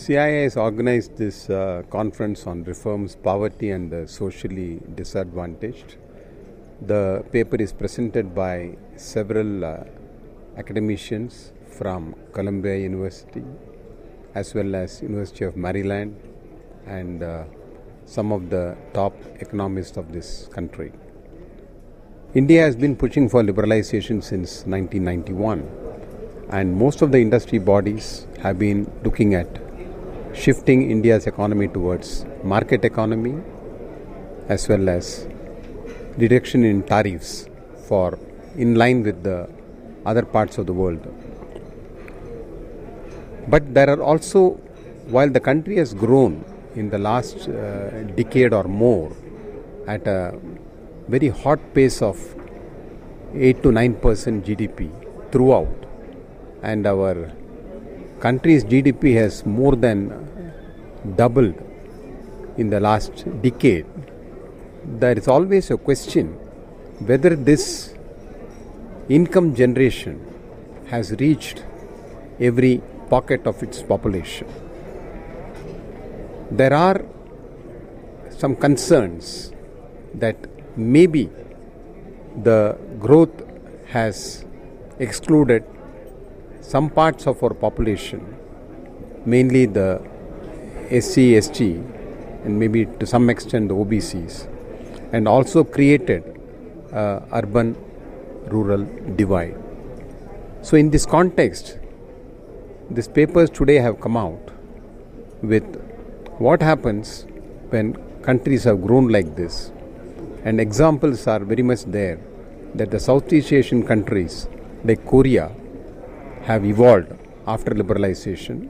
CIA has organized this conference on reforms, poverty, and the socially disadvantaged. The paper is presented by several academicians from Columbia University, as well as University of Maryland, and some of the top economists of this country. India has been pushing for liberalization since 1991, and most of the industry bodies have been looking at shifting India's economy towards market economy, as well as reduction in tariffs for in line with the other parts of the world. But there are also, while the country has grown in the last decade or more at a very hot pace of 8 to 9% GDP throughout, and our country's GDP has more than doubled in the last decade, there is always a question whether this income generation has reached every pocket of its population. There are some concerns that maybe the growth has excluded some parts of our population, mainly the SC, ST, and maybe to some extent the OBCs, and also created urban-rural divide. So in this context, these papers today have come out with what happens when countries have grown like this, and examples are very much there that the Southeast Asian countries like Korea have evolved after liberalization,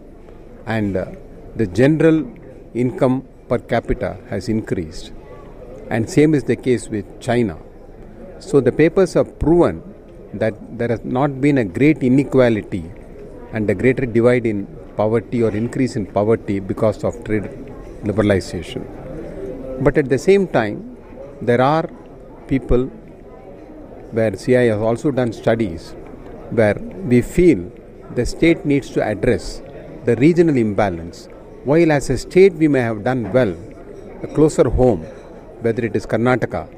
and the general income per capita has increased, and same is the case with China. So the papers have proven that there has not been a great inequality and a greater divide in poverty or increase in poverty because of trade liberalization. But at the same time, there are people where CIA has also done studies where we feel the state needs to address the regional imbalance. While as a state we may have done well, a closer home, whether it is Karnataka,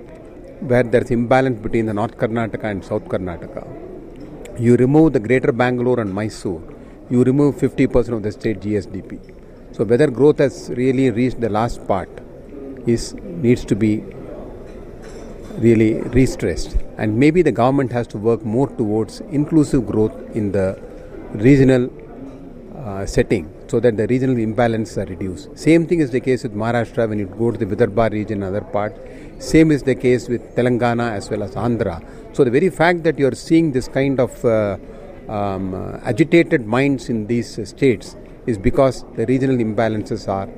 where there is imbalance between the North Karnataka and South Karnataka. You remove the greater Bangalore and Mysore, you remove 50% of the state GSDP. So whether growth has really reached the last part needs to be really re-stressed, and maybe the government has to work more towards inclusive growth in the regional setting so that the regional imbalance are reduced. Same thing is the case with Maharashtra when you go to the Vidarbha region and other part. Same is the case with Telangana as well as Andhra. So the very fact that you are seeing this kind of agitated minds in these states is because the regional imbalances are